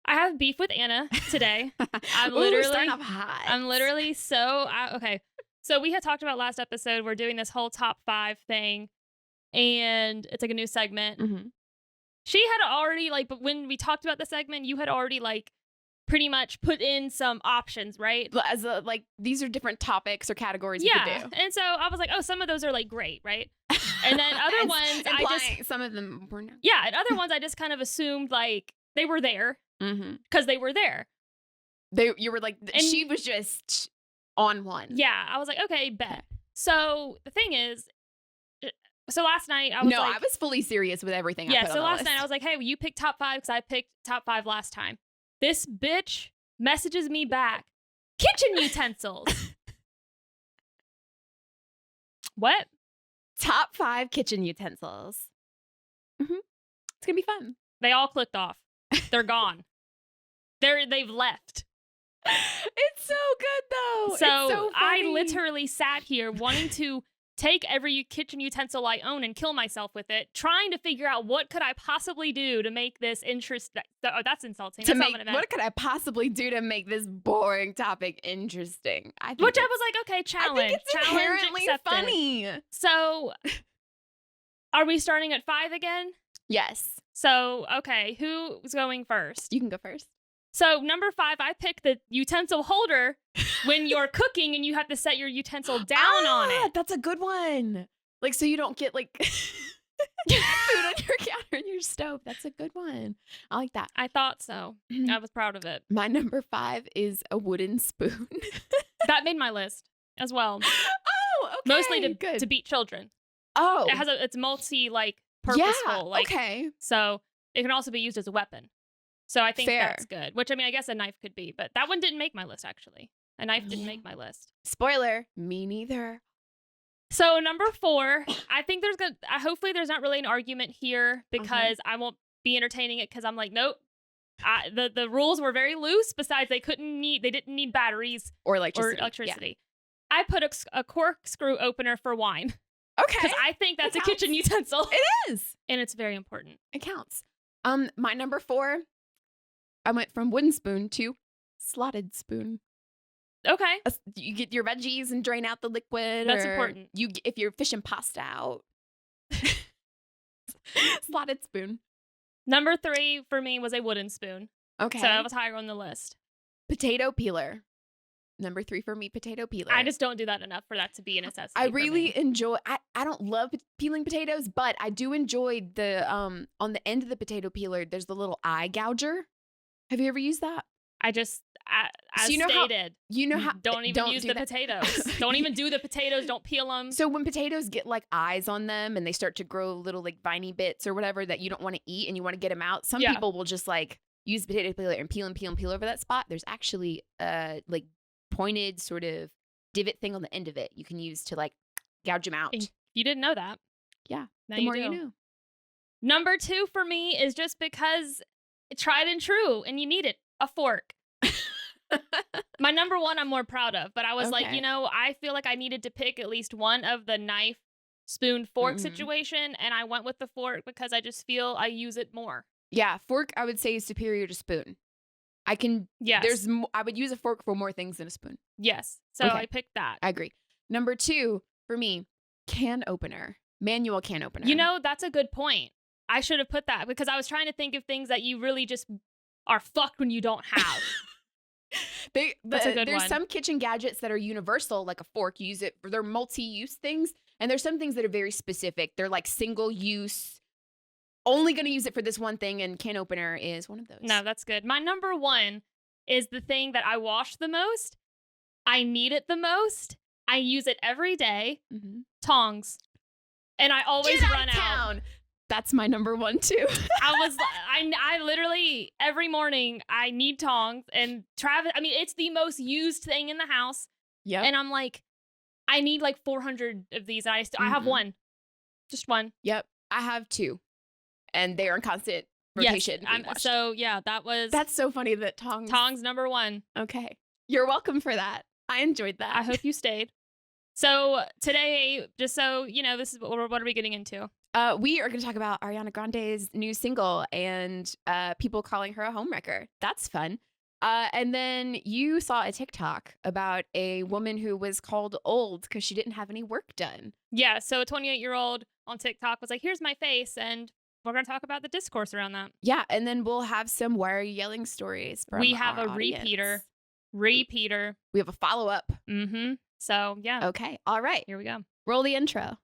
I have beef with Anna today. I'm starting off hot. I'm literally okay. So we had talked about last episode. We're doing this whole top 5 thing, and it's like a new segment. Mm-hmm. She had already but when we talked about the segment, you had already pretty much put in some options, right? As these are different topics or categories we could do. And so I was like, oh, some of those are great, right? And then other ones, some of them were not. Yeah, and other ones I just kind of assumed they were there because they were there. You were she was just on one. Yeah, I was like, okay, bet. Okay. So the thing is, last night I was fully serious with everything. Yeah, so last night I was like, hey, will you pick top 5 because I picked top 5 last time. This bitch messages me back, kitchen utensils. What? Top 5 kitchen utensils. Mm-hmm. It's gonna be fun. They all clicked off. They're gone. They've left. It's so good though. So I literally sat here wanting to take every kitchen utensil I own and kill myself with it, trying to figure out what could I possibly do to make this interesting. Oh, that's insulting. That's not what I meant. What could I possibly do to make this boring topic interesting? I was like, okay, challenge. I think it's inherently funny. So, are we starting at 5 again? Yes. So, okay, who's going first? You can go first. So, number 5, I picked the utensil holder when you're cooking and you have to set your utensil down on it. That's a good one. So you don't get food on your counter and your stove. That's a good one. I like that. I thought so. I was proud of it. My number 5 is a wooden spoon. That made my list as well. Oh, okay. Mostly to beat children. Oh. It's multi purposeful. Yeah, okay. So it can also be used as a weapon. So I think Fair. That's good. Which, I guess a knife could be. But that one didn't make my list, actually. A knife didn't make my list. Spoiler, me neither. So number 4, I think hopefully there's not really an argument here because I won't be entertaining it because I'm like, nope. The rules were very loose. Besides, they didn't need batteries or electricity. Yeah. I put a corkscrew opener for wine. Okay. Because I think that's a kitchen utensil. It is. And it's very important. It counts. My number 4, I went from wooden spoon to slotted spoon. Okay. You get your veggies and drain out the liquid. That's important. If you're fishing pasta out. Slotted spoon. Number 3 for me was a wooden spoon. Okay. So I was higher on the list. Potato peeler. Number 3 for me, potato peeler. I just don't do that enough for that to be a necessity. I really enjoy. I don't love peeling potatoes, but I do enjoy the on the end of the potato peeler. There's the little eye gouger. Have you ever used that? As so stated, don't even use the that. Potatoes. Don't even do the potatoes. Don't peel them. So when potatoes get eyes on them and they start to grow little viney bits or whatever that you don't want to eat and you want to get them out, some people will just use the potato peeler and peel over that spot. There's actually pointed sort of divot thing on the end of it you can use to gouge them out. You didn't know that. Yeah. Now the you more do. you know. Number 2 for me is just because it's tried and true and you need it. A fork. My number 1 I'm more proud of, but I was I feel like I needed to pick at least one of the knife, spoon, fork situation, and I went with the fork because I just feel I use it more. Yeah, fork I would say is superior to spoon. Yes. I would use a fork for more things than a spoon. Yes. So I picked that. I agree. Number 2 for me, can opener. Manual can opener. That's a good point. I should have put that because I was trying to think of things that you really just are fucked when you don't have. That's a good there's one. Some kitchen gadgets that are universal, like a fork. You use it for their multi-use things. And there's some things that are very specific. They're single use, only going to use it for this one thing. And can opener is one of those. No, that's good. My number 1 is the thing that I wash the most. I need it the most. I use it every day. Mm-hmm. Tongs. And I always run out. That's my number 1 too. I literally every morning I need tongs and Travis. It's the most used thing in the house. Yeah. And I'm I need 400 of these. And I have one, just one. Yep. I have 2, and they are in constant rotation. Yes, that's so funny that tongs number 1. Okay. You're welcome for that. I enjoyed that. I hope you stayed. So today, just so you know, this is what are we getting into? We are going to talk about Ariana Grande's new single and people calling her a homewrecker. That's fun. And then you saw a TikTok about a woman who was called old because she didn't have any work done. Yeah, so a 28-year-old on TikTok was like, here's my face, and we're going to talk about the discourse around that. Yeah, and then we'll have some why are you yelling stories from We have our a audience. repeater. We have a follow-up. Mm-hmm. So, yeah. Okay, all right. Here we go. Roll the intro.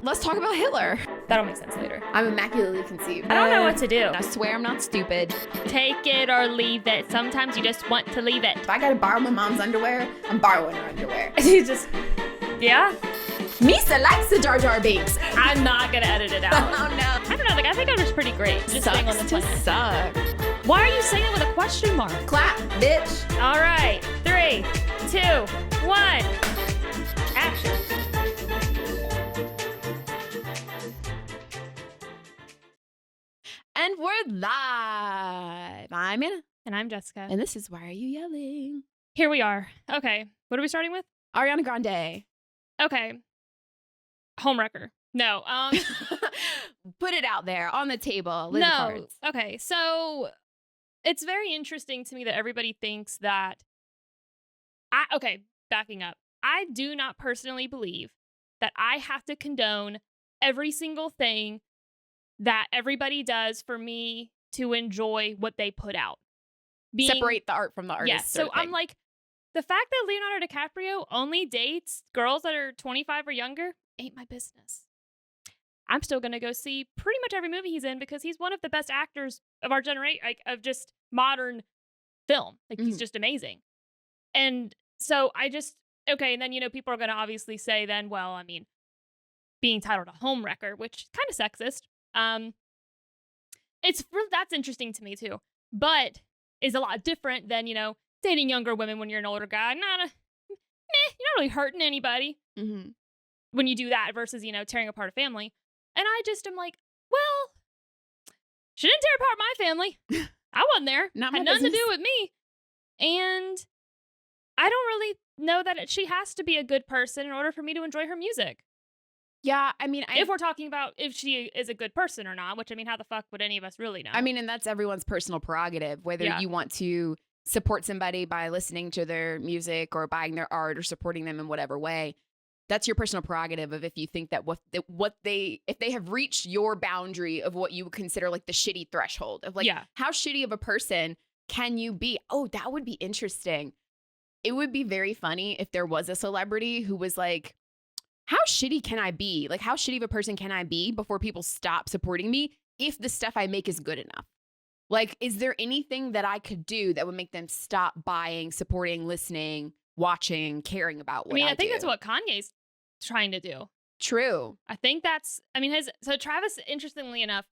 Let's talk about Hitler. That'll make sense later. I'm immaculately conceived. I don't know what to do. I swear I'm not stupid. Take it or leave it. Sometimes you just want to leave it. If I gotta borrow my mom's underwear, I'm borrowing her underwear. You just, yeah. Misa likes the Jar Jar Binks. I'm not gonna edit it out. Oh no. I don't know. Like, I think I was pretty great. Just Sucks saying on the to planet. suck. Why are you saying it with a question mark? Clap, bitch. All right. 3, 2, 1. Action. And we're live. I'm Anna. And I'm Jessica. And this is Why Are You Yelling? Here we are. Okay. What are we starting with? Ariana Grande. Okay. Homewrecker. No. Put it out there on the table. Lay the No. cards. Okay. So it's very interesting to me that everybody thinks that okay, backing up. I do not personally believe that I have to condone every single thing that everybody does for me to enjoy what they put out. Separate the art from the artist. Yes. So I'm like, the fact that Leonardo DiCaprio only dates girls that are 25 or younger ain't my business. I'm still going to go see pretty much every movie he's in because he's one of the best actors of our generation, like of just modern film. Like he's just amazing. And so okay. And then, people are going to obviously say then, well, I mean, being titled a homewrecker, which is kind of sexist. That's interesting to me too, but is a lot different than, dating younger women when you're an older guy. You're not really hurting anybody when you do that versus, tearing apart a family. And I just am like, well, she didn't tear apart my family. I wasn't there. Had nothing to do with me. And I don't really know that she has to be a good person in order for me to enjoy her music. Yeah, I mean, if we're talking about if she is a good person or not, which, I mean, how the fuck would any of us really know? I mean, and that's everyone's personal prerogative, whether you want to support somebody by listening to their music or buying their art or supporting them in whatever way. That's your personal prerogative of if you think that if they have reached your boundary of what you would consider like the shitty threshold of like, how shitty of a person can you be? Oh, that would be interesting. It would be very funny if there was a celebrity who was like, how shitty can I be? Like, how shitty of a person can I be before people stop supporting me if the stuff I make is good enough? Like, is there anything that I could do that would make them stop buying, supporting, listening, watching, caring about what I do? I think that's what Kanye's trying to do. True. I think so Travis, interestingly enough,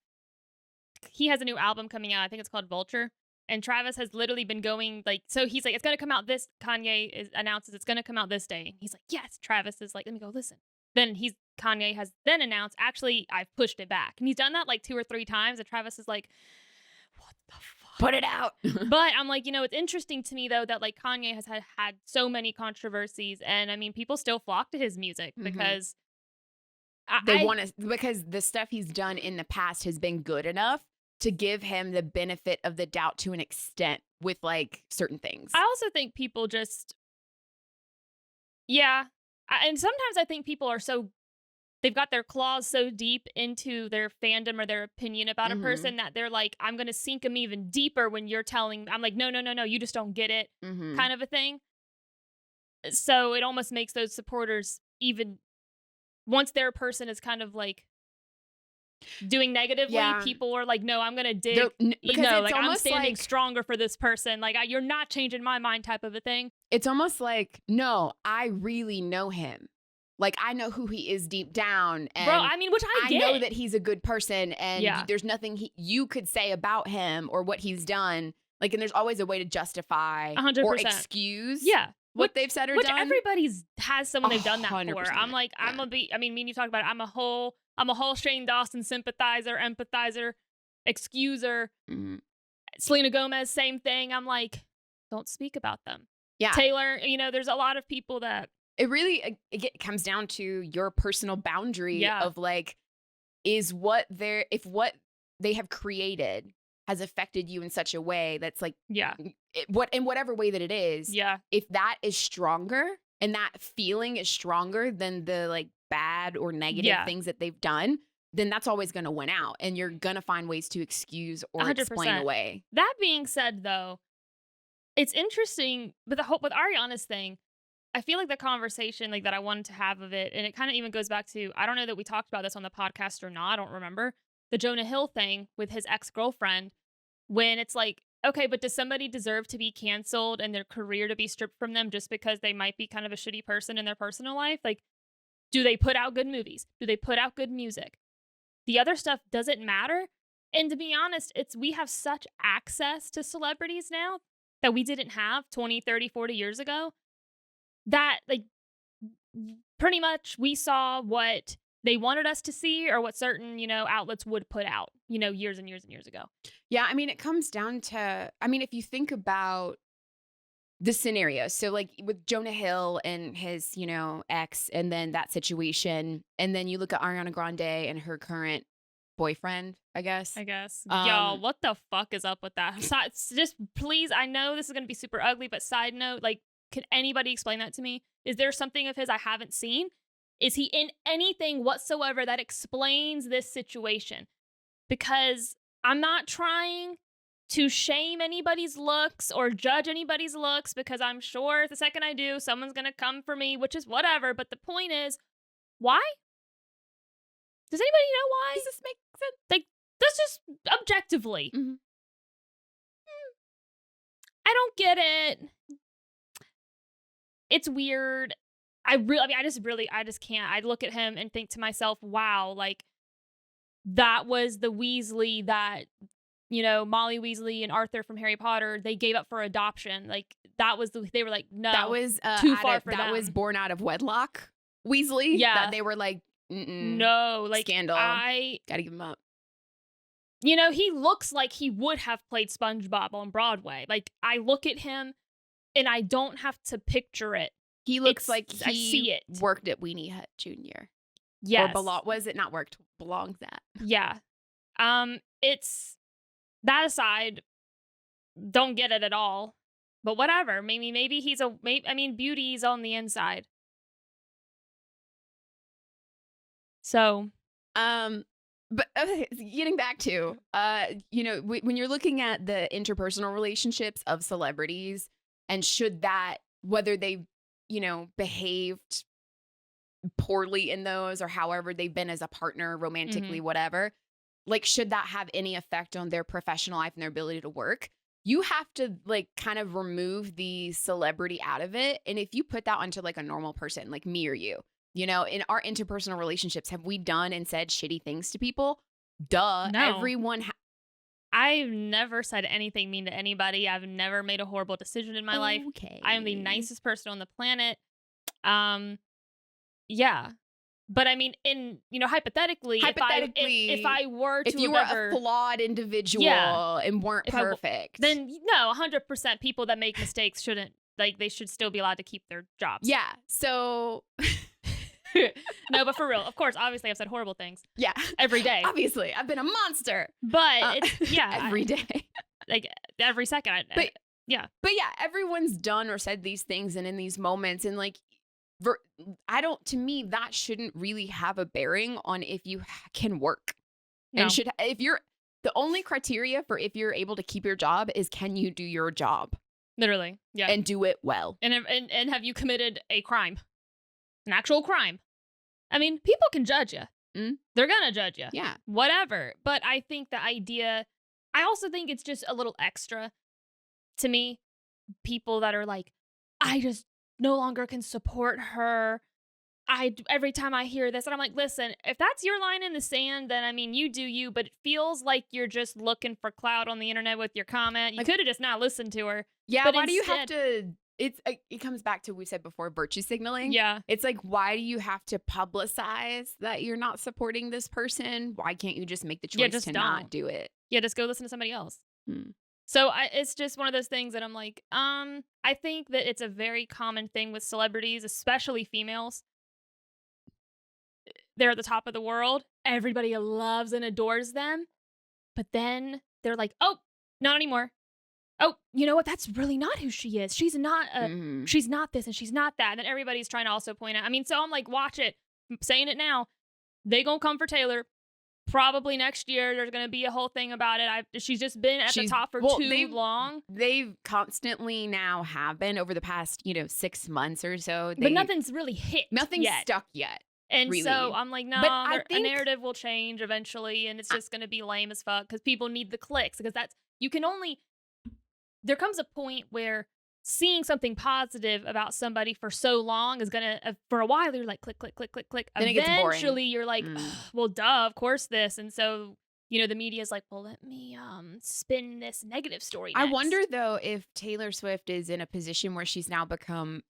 he has a new album coming out. I think it's called Vulture. And Travis has literally been going so he's like, it's going to come out Kanye announces it's going to come out this day. And he's like, yes. Travis is like, let me go listen. Then Kanye has then announced, actually, I've pushed it back. And he's done that like 2 or 3 times. And Travis is like, what the fuck? Put it out. But I'm like, it's interesting to me, though, that like Kanye has had so many controversies. And I mean, people still flock to his music because because the stuff he's done in the past has been good enough to give him the benefit of the doubt to an extent with like certain things. I also think people just, and sometimes I think people are they've got their claws so deep into their fandom or their opinion about a person that they're like, I'm going to sink them even deeper when you're telling, I'm like, no, you just don't get it kind of a thing. So it almost makes those supporters even, once their person is kind of like, doing negatively, people are like, no, I'm gonna dig, I'm standing stronger for this person, like you're not changing my mind type of a thing. It's almost like, no, I really know him, like I know who he is deep down, and bro, I mean, which I get. Know that he's a good person, and there's nothing you could say about him or what he's done, like, and there's always a way to justify 100%. or excuse what they've said or which done. Everybody's has someone they've done that 100%. for. I'm like, me and you talk about it, I'm a whole Shane Dawson sympathizer, empathizer, excuser. Selena Gomez, same thing. I'm like, don't speak about them. Yeah. Taylor, there's a lot of people that it really it comes down to your personal boundary of like, is if what they have created has affected you in such a way that's like, in whatever way that it is, if that is stronger and that feeling is stronger than the like bad or negative things that they've done, then that's always going to win out, and you're going to find ways to excuse or 100%. Explain away. That being said, though, it's interesting, but with Ariana's thing, I feel like the conversation like that I wanted to have of it, and it kind of even goes back to, I don't know that we talked about this on the podcast or not, I don't remember, the Jonah Hill thing with his ex-girlfriend, when it's like, okay, but does somebody deserve to be canceled and their career to be stripped from them just because they might be kind of a shitty person in their personal life? Like, do they put out good movies? Do they put out good music? The other stuff doesn't matter. And to be honest, we have such access to celebrities now that we didn't have 20, 30, 40 years ago, that like pretty much we saw what they wanted us to see or what certain, outlets would put out, years and years and years ago. Yeah. I mean, it comes down to, if you think about the scenario, so like with Jonah Hill and his, ex, and then that situation, and then you look at Ariana Grande and her current boyfriend, I guess. Y'all, what the fuck is up with that? Just please, I know this is going to be super ugly, but side note, like, can anybody explain that to me? Is there something of his I haven't seen? Is he in anything whatsoever that explains this situation? Because I'm not trying to shame anybody's looks or judge anybody's looks, because I'm sure the second I do, someone's going to come for me, which is whatever. But the point is, why? Does anybody know why? Does this make sense? Like, that's just objectively. Mm-hmm. I don't get it. It's weird. I just can't. I look at him and think to myself, wow, like, that was the Weasley that, Molly Weasley and Arthur from Harry Potter, they gave up for adoption. Like, they were like, no, that was too far for that them. was born out of wedlock Weasley. Yeah. That they were like, no, like, scandal. Gotta give him up. He looks like he would have played SpongeBob on Broadway. Like, I look at him and I don't have to picture it. He looks like I see it. Worked at Weenie Hut Jr. Yes. Or was it not worked? Belongs at. Yeah. It's that aside, don't get it at all. But whatever. Maybe he's beauty's on the inside. So, but getting back to, when you're looking at the interpersonal relationships of celebrities, and whether they, behaved poorly in those, or however they've been as a partner, romantically, whatever, like, should that have any effect on their professional life and their ability to work? You have to like kind of remove the celebrity out of it. And if you put that onto like a normal person, like me or you, in our interpersonal relationships, have we done and said shitty things to people? Duh. No. Everyone. I've never said anything mean to anybody. I've never made a horrible decision in my life. I am the nicest person on the planet. Yeah. But I mean, hypothetically, if I were to, if you were a flawed individual and weren't perfect, then no, 100% people that make mistakes shouldn't, like, they should still be allowed to keep their jobs. Yeah. So. No, but for real, of course, obviously I've said horrible things. Yeah. Every day. Obviously, I've been a monster. But it's, every day. Like, every second. But yeah, everyone's done or said these things and in these moments, and like, to me, that shouldn't really have a bearing on if you can work. No. And the only criteria for if you're able to keep your job is, can you do your job? Literally. Yeah. And do it well. And have you committed a crime? An actual crime? I mean, people can judge you. They're gonna judge you. Yeah. Whatever. But I think I also think it's just a little extra to me. People that are like, I just no longer can support her. Every time I hear this, and I'm like, listen, if that's your line in the sand, then I mean, you do you, but it feels like you're just looking for clout on the internet with your comment. You could have just not listened to her. Yeah, but why do you have to? It comes back to, we said before, virtue signaling. Yeah. It's like, why do you have to publicize that you're not supporting this person? Why can't you just make the choice to not do it? Yeah, just go listen to somebody else. So it's just one of those things that I'm like, I think that it's a very common thing with celebrities, especially females. They're at the top of the world. Everybody loves and adores them. But then they're like, oh, not anymore. Oh, you know what? That's really not who she is. She's not this and she's not that. And then everybody's trying to also point out. I mean, so I'm like, watch it. I'm saying it now. They gonna come for Taylor. Probably next year, there's gonna be a whole thing about it. She's just been at the top for too long. They've constantly now have been over the past, 6 months or so. But nothing's really hit. Nothing's stuck yet. And really. So I'm like, no, a narrative will change eventually, and it's just gonna be lame as fuck because people need the clicks. Because there comes a point where seeing something positive about somebody for so long is gonna, for a while, you're like, click, click, click, click, click. Then eventually, you're like, well, duh, of course this. And so, the media is like, well, let me spin this negative story next. I wonder, though, if Taylor Swift is in a position where she's now become,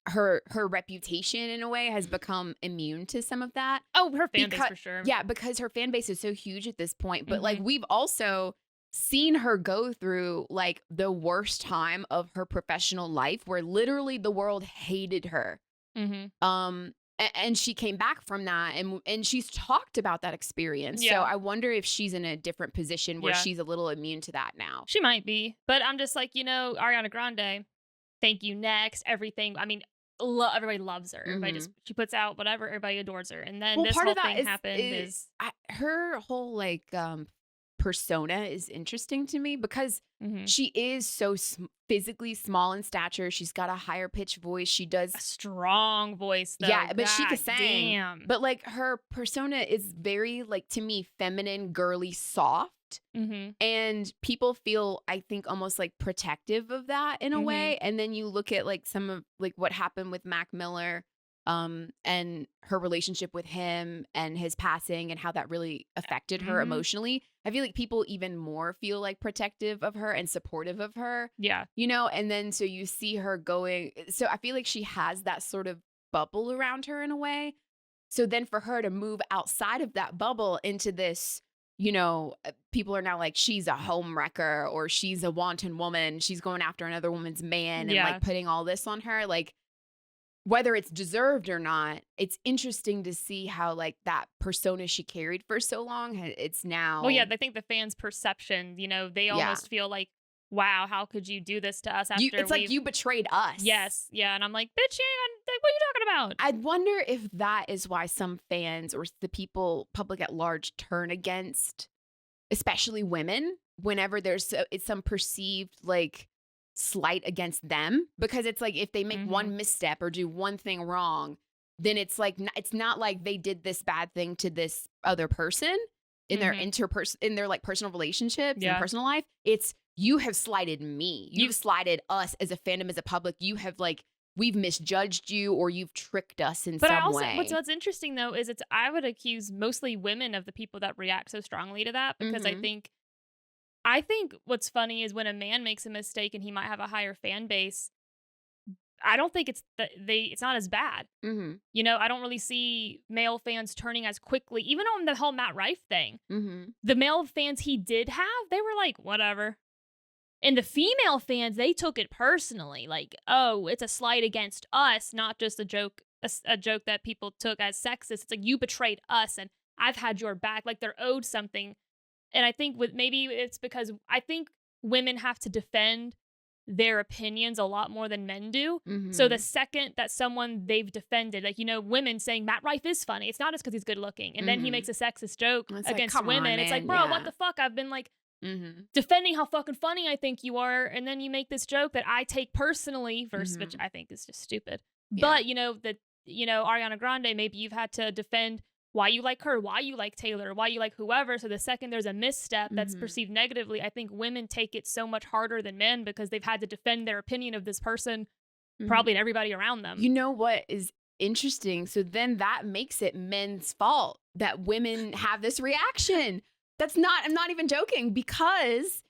her reputation, in a way, has become immune to some of that. Oh, her fan base, for sure. Yeah, because her fan base is so huge at this point. But, like, we've also seen her go through like the worst time of her professional life where literally the world hated her. And she came back from that and she's talked about that experience. So I wonder if she's in a different position where she's a little immune to that now. She might be, but I'm just like, Ariana Grande, thank you, next, everything. I mean, everybody loves her. Everybody she puts out whatever, everybody adores her. And then this whole thing happened her whole like persona is interesting to me because she is so physically small in stature. She's got a higher pitched voice. She does a strong voice, though. Yeah, but she can sing. Damn. But like her persona is very, like, to me, feminine, girly, soft. And people feel, I think, almost like protective of that in a way. And then you look at like some of like what happened with Mac Miller and her relationship with him and his passing and how that really affected her emotionally. I feel like people even more feel like protective of her and supportive of her. Yeah. And then so you see her going. So I feel like she has that sort of bubble around her in a way. So then for her to move outside of that bubble into this, people are now like, she's a homewrecker or she's a wanton woman. She's going after another woman's man and like putting all this on her. Like, whether it's deserved or not, it's interesting to see how like that persona she carried for so long, it's now. Well, yeah, I think the fans' perception, they almost feel like, wow, how could you do this to us after it's like you betrayed us. Yes. Yeah. And I'm like, bitch, what are you talking about? I wonder if that is why some fans or the public at large turn against, especially women, whenever there's some perceived like slight against them, because it's like if they make one misstep or do one thing wrong, then it's like it's not like they did this bad thing to this other person in their in their like personal relationships and personal life. It's you have slighted me. You've slighted us as a fandom, as a public. You have like we've misjudged you or you've tricked us in some way. What's interesting though is I would accuse mostly women of the people that react so strongly to that because I think what's funny is when a man makes a mistake and he might have a higher fan base, I don't think it's not as bad. I don't really see male fans turning as quickly, even on the whole Matt Rife thing. The male fans he did have, they were like, whatever. And the female fans, they took it personally, like, oh, it's a slight against us, not just a joke that people took as sexist. It's like, you betrayed us and I've had your back. Like they're owed something. And I think maybe it's because I think women have to defend their opinions a lot more than men do. So the second that someone they've defended, like, women saying Matt Rife is funny, it's not just because he's good looking. And then he makes a sexist joke against women. It's like, bro, what the fuck? I've been like defending how fucking funny I think you are. And then you make this joke that I take personally versus, which I think is just stupid. But, Ariana Grande, maybe you've had to defend why you like her, why you like Taylor, why you like whoever. So the second there's a misstep that's perceived negatively, I think women take it so much harder than men because they've had to defend their opinion of this person, probably and everybody around them. You know what is interesting? So then that makes it men's fault that women have this reaction. I'm not even joking, because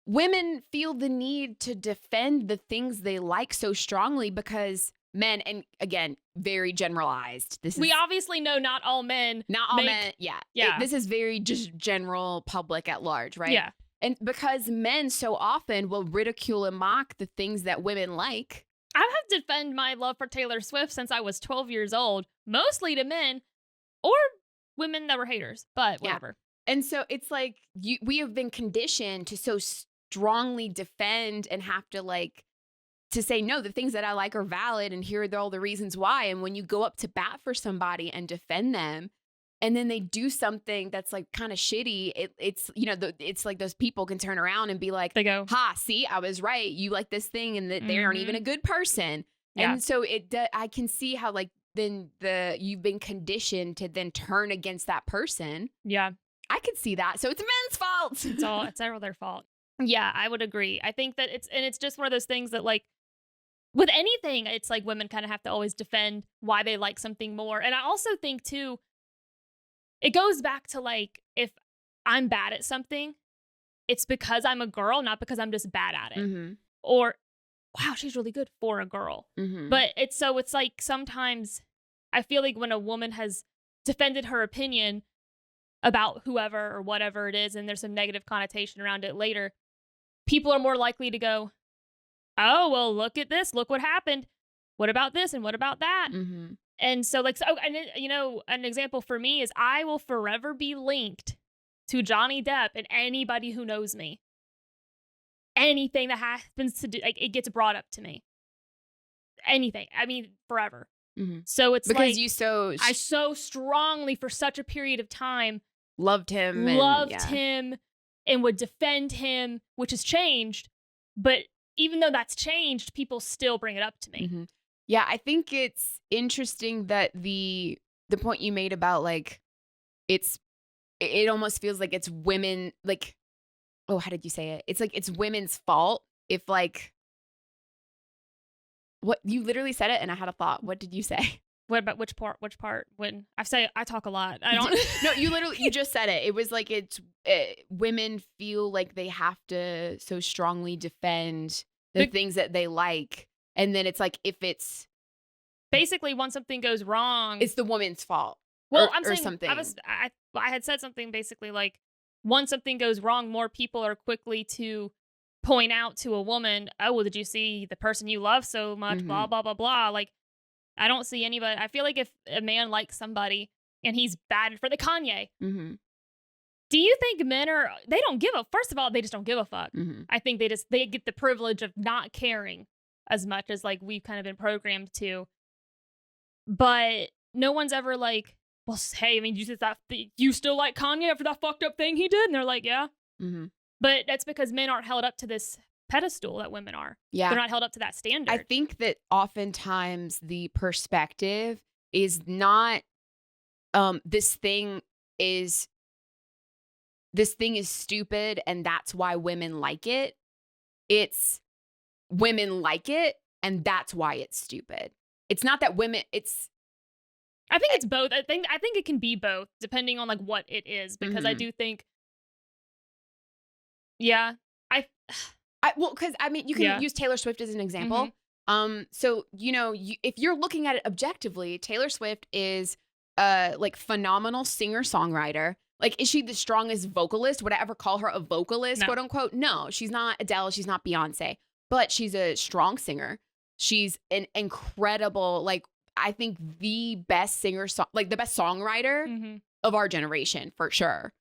women feel the need to defend the things they like so strongly because men, and again, very generalized. We obviously know not all men. Not all men. Yeah. This is very just general public at large, right? Yeah. And because men so often will ridicule and mock the things that women like. I have to defend my love for Taylor Swift since I was 12 years old, mostly to men or women that were haters, but whatever. Yeah. And so it's like we have been conditioned to so strongly defend and have to like to say, no, the things that I like are valid and here are all the reasons why. And when you go up to bat for somebody and defend them, and then they do something that's like kind of shitty, it's, you know, it's like those people can turn around and be like, they go, ha, see, I was right. You like this thing and that they aren't even a good person. Yeah. And so I can see how like then you've been conditioned to then turn against that person. Yeah. I could see that. So it's men's fault. It's all their fault. Yeah, I would agree. I think that it's just one of those things that like with anything, it's like women kind of have to always defend why they like something more. And I also think too, it goes back to like, if I'm bad at something, it's because I'm a girl, not because I'm just bad at it. Mm-hmm. Or, wow, she's really good for a girl. Mm-hmm. But it's like sometimes I feel like when a woman has defended her opinion about whoever or whatever it is, and there's some negative connotation around it later, people are more likely to go, oh, well, look at this. Look what happened. What about this? And what about that? Mm-hmm. And so like, and you know, an example for me is I will forever be linked to Johnny Depp and anybody who knows me. Anything that happens to do, like, it gets brought up to me. Anything. I mean, forever. Mm-hmm. So it's because like, I so strongly for such a period of time loved him and would defend him, which has changed. But even though that's changed, people still bring it up to me. Mm-hmm. Yeah, I think it's interesting that the point you made about like it almost feels like it's women, like, oh, how did you say it? It's like it's women's fault if like, what you literally said it and I had a thought. What did you say? What about which part? When I talk a lot. I don't. No, you just said it. It was like women feel like they have to so strongly defend the things that they like. And then it's like, if it's basically when something goes wrong, it's the woman's fault. Well, I'm saying something. I had said something basically like, once something goes wrong, more people are quickly to point out to a woman, oh, well, did you see the person you love so much? Mm-hmm. Blah, blah, blah, blah. Like, I don't see anybody. I feel like if a man likes somebody and he's bad for the Kanye, mm-hmm. Do you think men they don't give a, first of all, they just don't give a fuck. Mm-hmm. I think they get the privilege of not caring as much as like we've kind of been programmed to. But no one's ever like, well, hey, I mean, you still like Kanye after that fucked up thing he did? And they're like, yeah. Mm-hmm. But that's because men aren't held up to this pedestal that women are. Yeah. They're not held up to that standard. I think that oftentimes the perspective is not, this thing is stupid and that's why women like it. It's women like it and that's why it's stupid. It's not that I think it's both. I think it can be both depending on like what it is, because mm-hmm. I do think, yeah, because I mean, you can use Taylor Swift as an example. Mm-hmm. So, you know, if you're looking at it objectively, Taylor Swift is like phenomenal singer-songwriter. Like, is she the strongest vocalist? Would I ever call her a vocalist, no. quote unquote? No, she's not Adele. She's not Beyonce, but she's a strong singer. She's an incredible, like, I think the best the best songwriter mm-hmm. of our generation, for sure.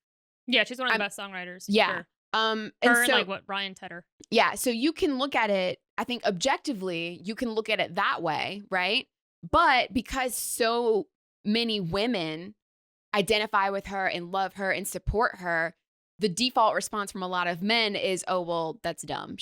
Yeah, she's one of the best songwriters. Yeah. Sure. And like what, Ryan Tedder. Yeah, so you can look at it, I think objectively, you can look at it that way, right? But because so many women identify with her and love her and support her, the default response from a lot of men is, oh, well, that's dumb.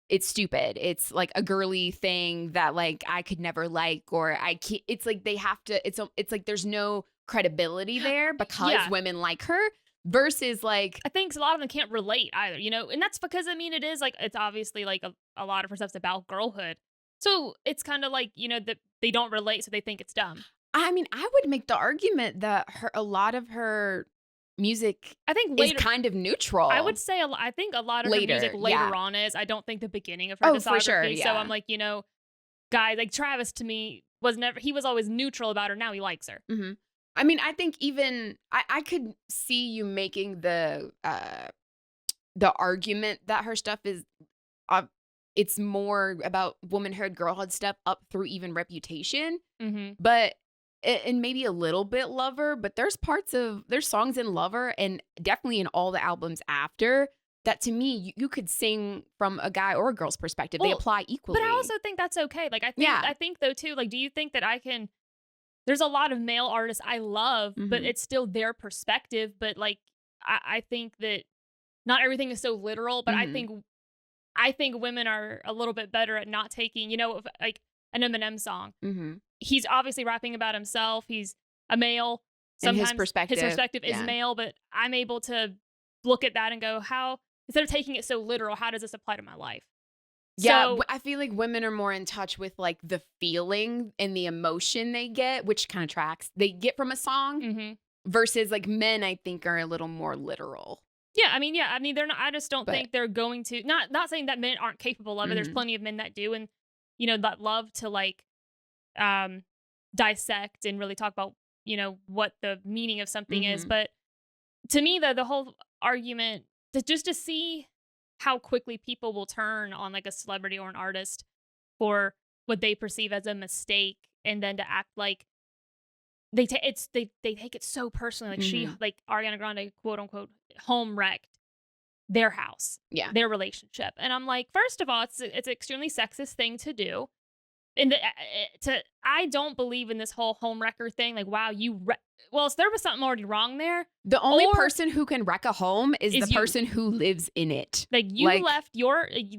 It's stupid. It's like a girly thing that like I could never like, or I can't. It's like they have to, it's like there's no credibility there because women like her. Versus like, I think a lot of them can't relate either, you know, and that's because, I mean, it's obviously like a lot of her stuff's about girlhood. So it's kind of like, you know, that they don't relate, so they think it's dumb. I mean, I would make the argument that a lot of her music, I think is kind of neutral. I would say, I think a lot of her music later on is. I don't think the beginning of her discography. For sure, yeah. So I'm like, you know, guys like Travis to me he was always neutral about her. Now he likes her. Mm-hmm. I mean, I think even I could see you making the the argument that her stuff is, it's more about womanhood, girlhood stuff up through even Reputation. But and maybe a little bit Lover, but there's songs in Lover and definitely in all the albums after that to me you could sing from a guy or a girl's perspective. They apply equally. But I also think that's okay. Like I think though too, like, do you think that there's a lot of male artists I love, but it's still their perspective. But like I think that not everything is so literal, but I think women are a little bit better at not taking, like an Eminem song. He's obviously rapping about himself. He's a male. Sometimes his perspective is male, but I'm able to look at that and go, how, instead of taking it so literal, how does this apply to my life? Yeah, so, I feel like women are more in touch with like the feeling and the emotion they get, which kind of tracks they get from a song versus like men, I think, are a little more literal. Yeah, I mean, they're not. I just don't think they're going to. Not saying that men aren't capable of it. There's plenty of men that do, and that love to like dissect and really talk about what the meaning of something is. But to me, the whole argument to see how quickly people will turn on like a celebrity or an artist for what they perceive as a mistake, and then to act like they take it so personally. Like she, like Ariana Grande, quote unquote, home wrecked their house, their relationship. And I'm like, first of all, it's an extremely sexist thing to do. And I don't believe in this whole home wrecker thing. Like, wow, well, if there was something already wrong there. The only person who can wreck a home is the person who lives in it. Like you left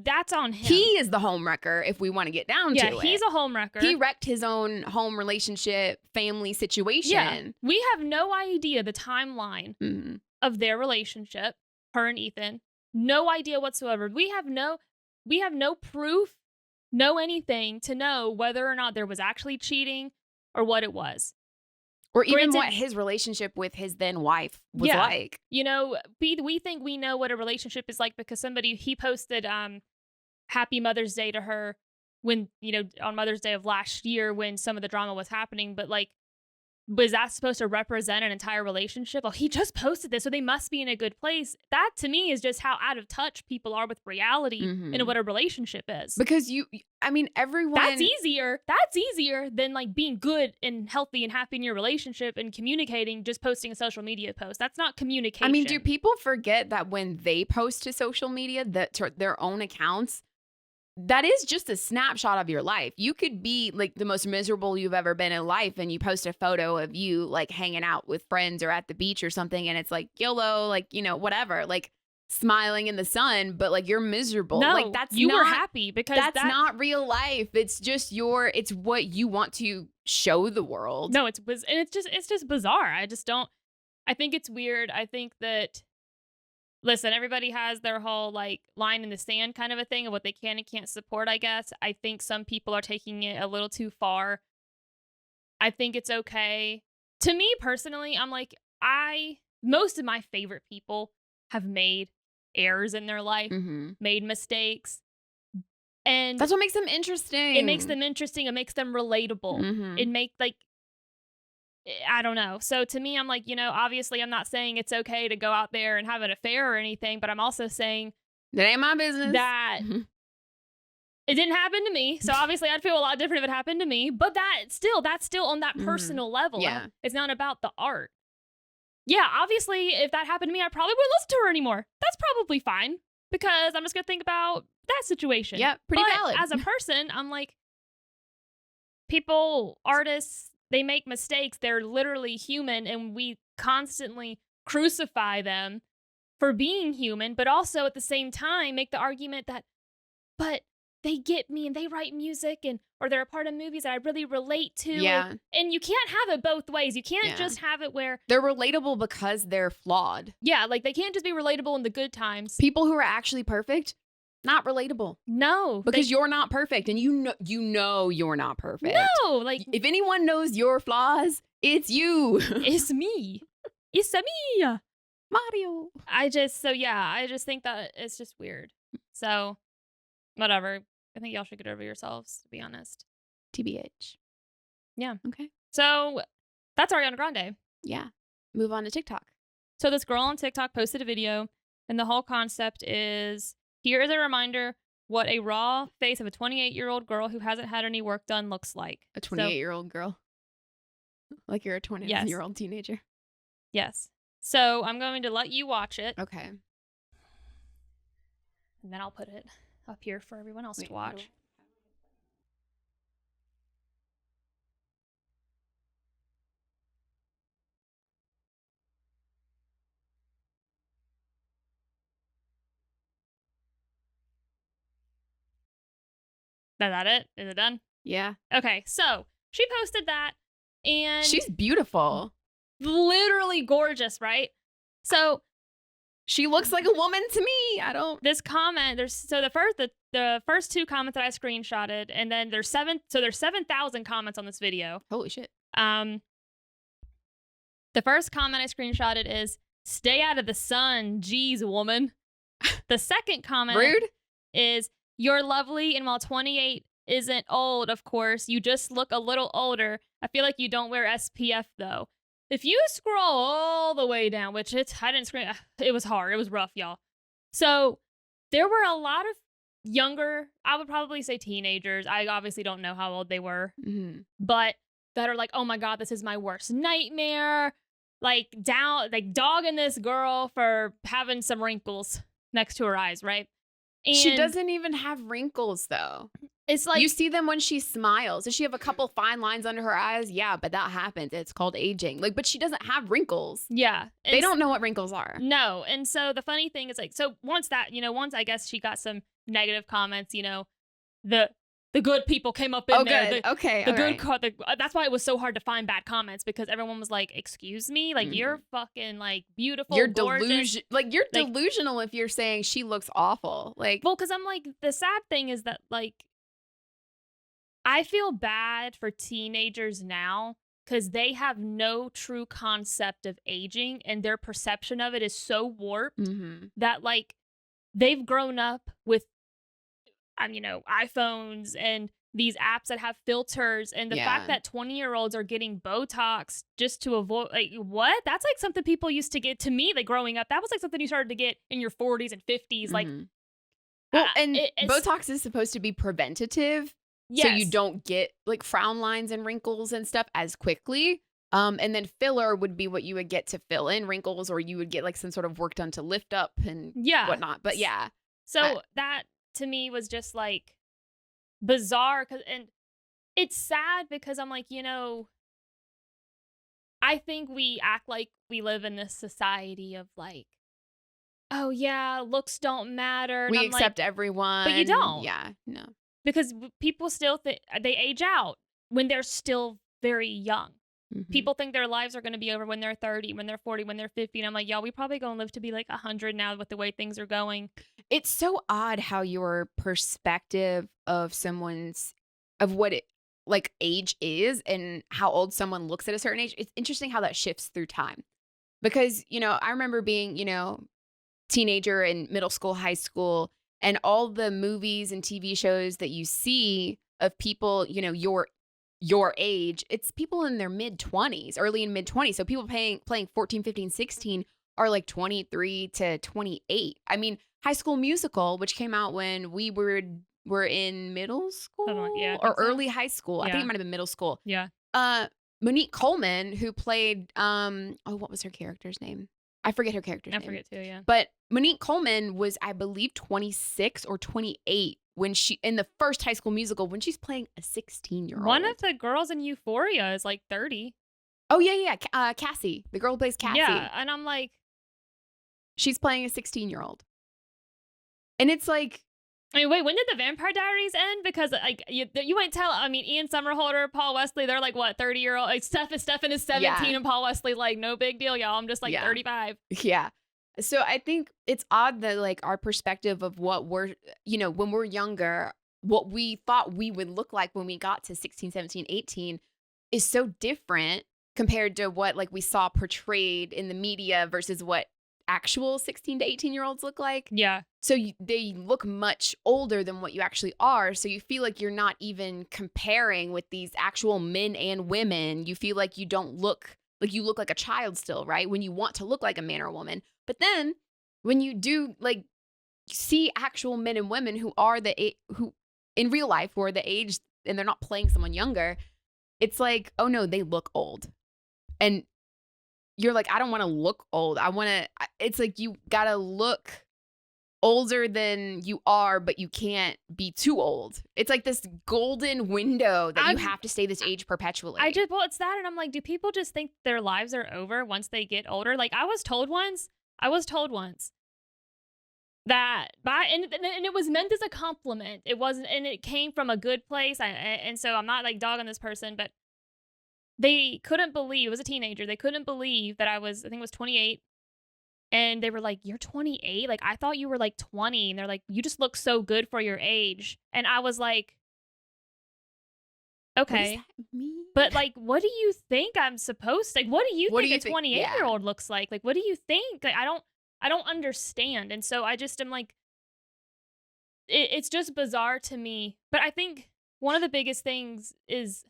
that's on him. He is the home wrecker if we want to get down to it. Yeah, he's a home wrecker. He wrecked his own home relationship, family situation. Yeah. We have no idea the timeline of their relationship, her and Ethan. No idea whatsoever. We have no proof, no anything to know whether or not there was actually cheating or what it was. Or even what his relationship with his then wife was like. We think we know what a relationship is like because he posted Happy Mother's Day to her when, on Mother's Day of last year when some of the drama was happening. But like, was that supposed to represent an entire relationship? Well, he just posted this, so they must be in a good place. That to me is just how out of touch people are with reality and what a relationship is. Because everyone. That's easier than like being good and healthy and happy in your relationship and communicating, just posting a social media post. That's not communication. I mean, do people forget that when they post to social media, to their own accounts, that is just a snapshot of your life. You could be like the most miserable you've ever been in life and you post a photo of you like hanging out with friends or at the beach or something and it's like YOLO, like, whatever, like smiling in the sun, but like you're miserable. No, like that's you were happy because that's not real life. It's just it's what you want to show the world. No, it's just bizarre. I think it's weird. I think that, listen, everybody has their whole like line in the sand kind of a thing of what they can and can't support, I guess. I think some people are taking it a little too far. I think it's okay. To me personally, I'm like, most of my favorite people have made errors in their life, made mistakes. And that's what makes them interesting. It makes them interesting. It makes them relatable. It makes I don't know. So to me, I'm like, obviously I'm not saying it's okay to go out there and have an affair or anything, but I'm also saying that ain't my business. That it didn't happen to me. So obviously I'd feel a lot different if it happened to me, but that's still on that personal level. Yeah. It's not about the art. Yeah, obviously if that happened to me, I probably wouldn't listen to her anymore. That's probably fine because I'm just going to think about that situation. Yeah, pretty valid. As a person, I'm like, artists, they make mistakes. They're literally human, and we constantly crucify them for being human, but also at the same time make the argument that, but they get me and they write music or they're a part of movies that I really relate to. Yeah. And you can't have it both ways. You can't just have it where they're relatable because they're flawed. Yeah, like they can't just be relatable in the good times. People who are actually perfect, not relatable. No. Because you're not perfect and you know you're not perfect. No, like if anyone knows your flaws, it's you. It's me. It's me. Mario. I just think that it's just weird. So, whatever. I think y'all should get over yourselves, to be honest. TBH. Yeah. Okay. So, that's Ariana Grande. Yeah. Move on to TikTok. So, this girl on TikTok posted a video And the whole concept is, here is a reminder what a raw face of a 28-year-old girl who hasn't had any work done looks like. A 28-year-old girl? Like you're a 21-year-old teenager? Yes. So I'm going to let you watch it. Okay. And then I'll put it up here for everyone else to watch. Is that it? Is it done? Yeah. Okay, so she posted that, and she's beautiful. Literally gorgeous, right? So she looks like a woman to me. This comment, the first 2 comments that I screenshotted, and then there's 7,000 comments on this video. Holy shit. The first comment I screenshotted is, "Stay out of the sun, geez, woman." The second comment Rude is, "You're lovely, and while 28 isn't old, of course, you just look a little older. I feel like you don't wear SPF though." If you scroll I didn't scroll, it was hard. It was rough, y'all. So there were a lot of younger, I would probably say teenagers. I obviously don't know how old they were, but that are like, "Oh my God, this is my worst nightmare." Like dogging this girl for having some wrinkles next to her eyes, right? And she doesn't even have wrinkles though. It's like, you see them when she smiles. Does she have a couple fine lines under her eyes? Yeah, but that happens. It's called aging. Like, but she doesn't have wrinkles. Yeah. They don't know what wrinkles are. No. And so the funny thing is, like, so once I guess she got some negative comments, the good people came up in there. Good. That's why it was so hard to find bad comments, because everyone was like, "Excuse me, like you're fucking like beautiful, you're gorgeous." You're delusional if you're saying she looks awful. Like, well, because I'm like, the sad thing is that, like, I feel bad for teenagers now because they have no true concept of aging, and their perception of it is so warped that, like, they've grown up with, iPhones and these apps that have filters, and the fact that 20-year-olds are getting Botox just to avoid, like, what? That's like something people used to get. To me, like, growing up, that was like something you started to get in your 40s and 50s. Like, well, and Botox is supposed to be preventative. Yes. So you don't get like frown lines and wrinkles and stuff as quickly. And then filler would be what you would get to fill in wrinkles, or you would get like some sort of work done to lift up and whatnot. But yeah. So that to me was just like bizarre. And it's sad because I'm like, I think we act like we live in this society of like, "Oh yeah, looks don't matter." And we accept everyone. But you don't. Yeah, no. Because people still think they age out when they're still very young. People think their lives are going to be over when they're 30, when they're 40, when they're 50. And I'm like, y'all, we probably going to live to be like 100 now with the way things are going. It's so odd how your perspective of what it like age is and how old someone looks at a certain age. It's interesting how that shifts through time. Because, I remember being, teenager in middle school, high school, and all the movies and TV shows that you see of people, your age, it's people in their mid-20s, early and mid-20s. So people playing 14, 15, 16 are like 23 to 28. I mean, High School Musical, which came out when we were in middle school or early high school. Yeah. I think it might have been middle school. Yeah. Monique Coleman, who played, what was her character's name? I forget her character's name. I forget too, yeah. But Monique Coleman was, I believe, 26 or 28 when in the first High School Musical, when she's playing a 16-year-old. One of the girls in Euphoria is like 30. Oh, yeah. Cassie. The girl who plays Cassie. Yeah, and I'm like, she's playing a 16-year-old. And it's like, I mean, wait, when did the Vampire Diaries end? Because like you ain't tell. I mean, Ian Somerhalder, Paul Wesley, they're like what, 30-year-old? Like Stefan is 17 and Paul Wesley's like, no big deal, y'all. I'm just like 35. Yeah. So I think it's odd that like our perspective of what we're, when we're younger, what we thought we would look like when we got to 16, 17, 18 is so different compared to what like we saw portrayed in the media versus what actual 16 to 18-year-olds look like. Yeah. So they look much older than what you actually are. So you feel like you're not even comparing with these actual men and women. You feel like you don't look like you look like a child still, right? When you want to look like a man or a woman. But then when you do like see actual men and women who are who in real life who are the age and they're not playing someone younger, it's like, oh no, they look old. And you're like, I don't want to look old. It's like you gotta look older than you are, but you can't be too old. It's like this golden window that you have to stay this age perpetually. Well, it's that. And I'm like, do people just think their lives are over once they get older? Like I was told once that and it was meant as a compliment. It wasn't, and it came from a good place. And so I'm not like dogging this person, but they couldn't believe, it was a teenager. They couldn't believe that I think it was 28. And they were like, you're 28? Like, I thought you were like 20. And they're like, you just look so good for your age. And I was like, okay. What does that mean? But like, what do you think I'm supposed to, like, what do you think a 28-year-old looks like? Like, what do you think? Like, I don't understand. And so I just am like, it's just bizarre to me. But I think one of the biggest things is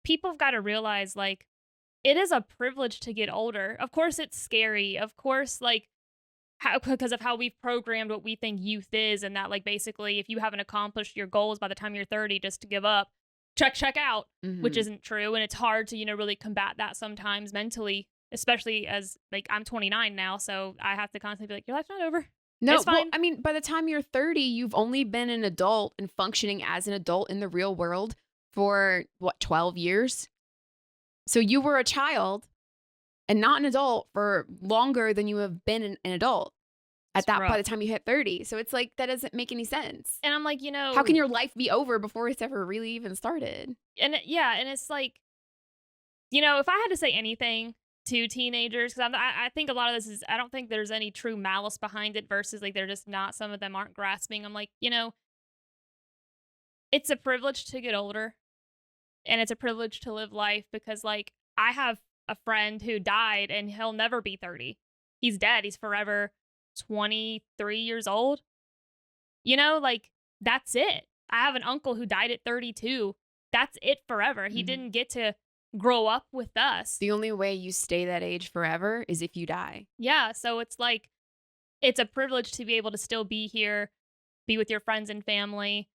people have got to realize, like, it is a privilege to get older. Of course, it's scary. Of course, like, because of how we've programmed what we think youth is, and that, like, basically, if you haven't accomplished your goals by the time you're 30, just to give up, check out, which isn't true. And it's hard to, really combat that sometimes mentally, especially as, like, I'm 29 now, so I have to constantly be like, your life's not over. No, it's fine. Well, I mean, by the time you're 30, you've only been an adult and functioning as an adult in the real world for, 12 years? So you were a child and not an adult for longer than you have been an adult by the time you hit 30. So it's like, that doesn't make any sense. And I'm like, how can your life be over before it's ever really even started? And and it's like, if I had to say anything to teenagers, because I think a lot of this is, I don't think there's any true malice behind it versus like they're just not, some of them aren't grasping. I'm like, it's a privilege to get older. And it's a privilege to live life because, like, I have a friend who died and he'll never be 30. He's dead. He's forever 23 years old. Like, that's it. I have an uncle who died at 32. That's it forever. He didn't get to grow up with us. The only way you stay that age forever is if you die. Yeah. So it's like, it's a privilege to be able to still be here, be with your friends and family.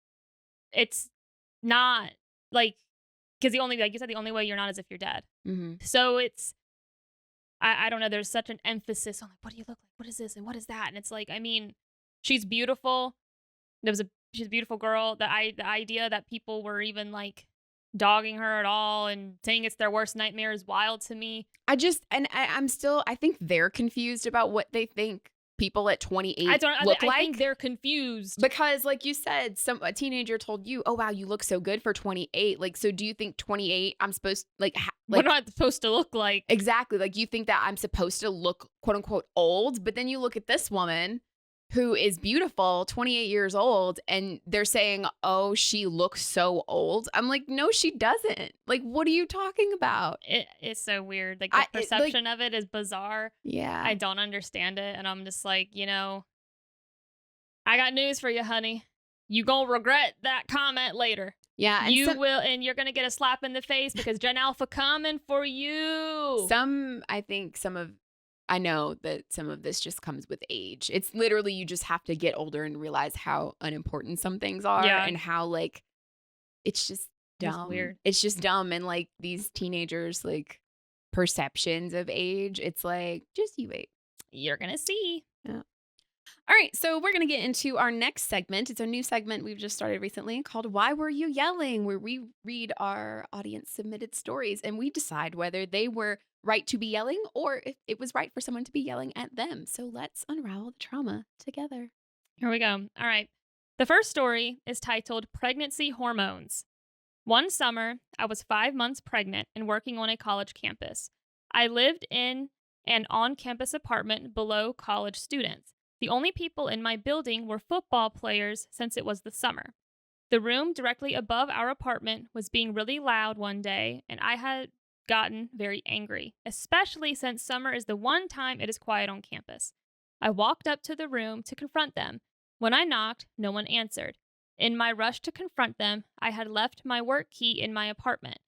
It's not like, because the only, like you said, the only way you're not is if you're dead. So it's, I don't know, there's such an emphasis on like, what do you look like? What is this? And what is that? And it's like, I mean, she's beautiful. She's a beautiful girl. The idea that people were even like dogging her at all and saying it's their worst nightmare is wild to me. I think they're confused about what they think people at 28 look like. I think they're confused. Because like you said, a teenager told you, oh wow, you look so good for 28. Like, so do you think 28, I'm supposed like what am I supposed to look like? Exactly. Like, you think that I'm supposed to look quote unquote old, but then you look at this woman who is beautiful, 28 years old, and they're saying, oh, she looks so old. I'm like, no, she doesn't. Like, what are you talking about? It's so weird. Like, the perception of it is bizarre. Yeah. I don't understand it. And I'm just like, I got news for you, honey. You gonna regret that comment later. Yeah. And you will, and you're gonna get a slap in the face because Gen Alpha coming for you. I know that some of this just comes with age. It's literally, you just have to get older and realize how unimportant some things are and how, like, it's just dumb. It's weird. It's just dumb. And like these teenagers, like, perceptions of age, it's like, just you wait. You're going to see. Yeah. All right, so we're going to get into our next segment. It's a new segment we've just started recently called Why Were You Yelling?, where we read our audience submitted stories and we decide whether they were right to be yelling or if it was right for someone to be yelling at them. So let's unravel the trauma together. Here we go. All right. The first story is titled Pregnancy Hormones. One summer, I was 5 months pregnant and working on a college campus. I lived in an on-campus apartment below college students. The only people in my building were football players since it was the summer. The room directly above our apartment was being really loud one day, and I had gotten very angry, especially since summer is the one time it is quiet on campus. I walked up to the room to confront them. When I knocked, no one answered. In my rush to confront them, I had left my work key in my apartment.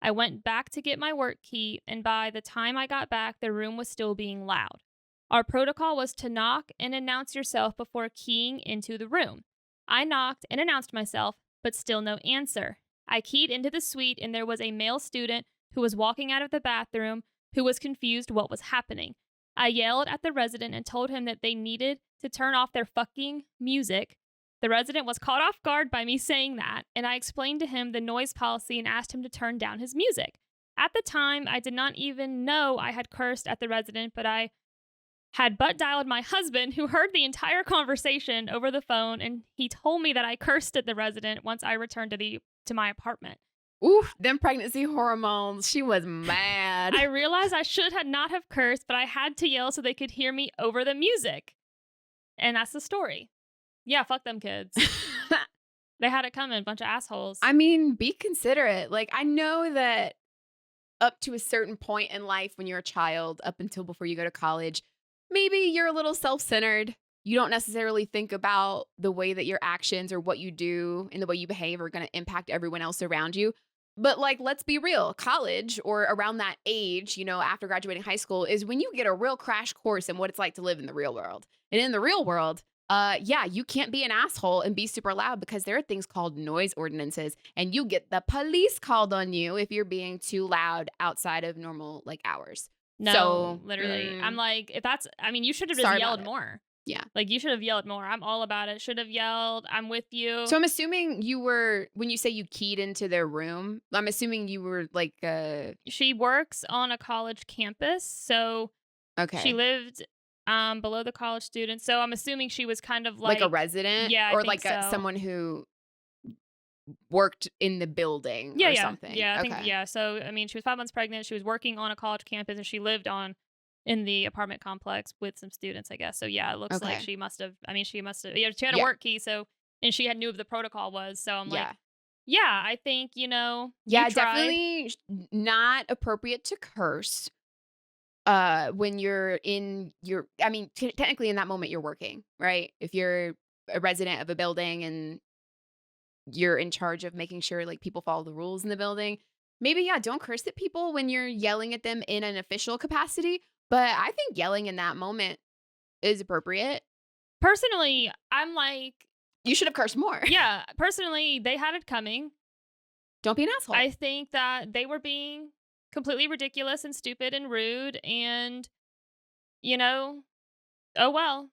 I went back to get my work key, and by the time I got back, the room was still being loud. Our protocol was to knock and announce yourself before keying into the room. I knocked and announced myself, but still no answer. I keyed into the suite and there was a male student who was walking out of the bathroom who was confused what was happening. I yelled at the resident and told him that they needed to turn off their fucking music. The resident was caught off guard by me saying that, and I explained to him the noise policy and asked him to turn down his music. At the time, I did not even know I had cursed at the resident, but I had butt dialed my husband, who heard the entire conversation over the phone, and he told me that I cursed at the resident once I returned to my apartment. Oof, them pregnancy hormones. She was mad. I realized I should not have cursed, but I had to yell so they could hear me over the music. And that's the story. Yeah, fuck them kids. They had it coming, bunch of assholes. I mean, be considerate. Like, I know that up to a certain point in life when you're a child, up until before you go to college, maybe you're a little self-centered. You don't necessarily think about the way that your actions or what you do and the way you behave are going to impact everyone else around you. But like, let's be real, college or around that age, you know, after graduating high school is when you get a real crash course in what it's like to live in the real world. And in the real world, yeah, you can't be an asshole and be super loud because there are things called noise ordinances and you get the police called on you if you're being too loud outside of normal like hours. No, so, literally. I'm like, you should have just yelled more. Yeah. Like, you should have yelled more. I'm all about it. Should have yelled. I'm with you. So I'm assuming you were, when you say you keyed into their room, I'm assuming you were like, She works on a college campus. So she lived below the college students. So I'm assuming she was kind of like a resident? Yeah. Or like someone who worked in the building or something. Yeah. I think, yeah. So, I mean, she was 5 months pregnant. She was working on a college campus and she lived in the apartment complex with some students, I guess. So yeah, it looks like she must have, she had a work key. So, and she knew what the protocol was. So I'm like, yeah, I think, definitely not appropriate to curse when you're in technically in that moment you're working, right? If you're a resident of a building and you're in charge of making sure like people follow the rules in the building, maybe, don't curse at people when you're yelling at them in an official capacity. But I think yelling in that moment is appropriate. Personally, I'm like, you should have cursed more. Yeah, personally, they had it coming. Don't be an asshole. I think that they were being completely ridiculous and stupid and rude and, oh well.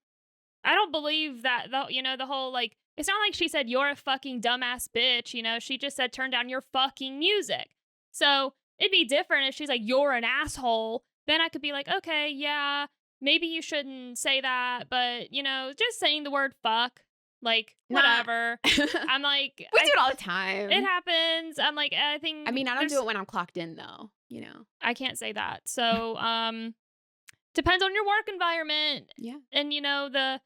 I don't believe that, the whole, like, it's not like she said, you're a fucking dumbass bitch, she just said, turn down your fucking music. So it'd be different if she's like, you're an asshole. Then I could be like, okay, yeah, maybe you shouldn't say that, but, just saying the word fuck, like, whatever. I'm like... we do it all the time. It happens. I'm like, I think... I don't do it when I'm clocked in, though, I can't say that. So, depends on your work environment. Yeah. And, the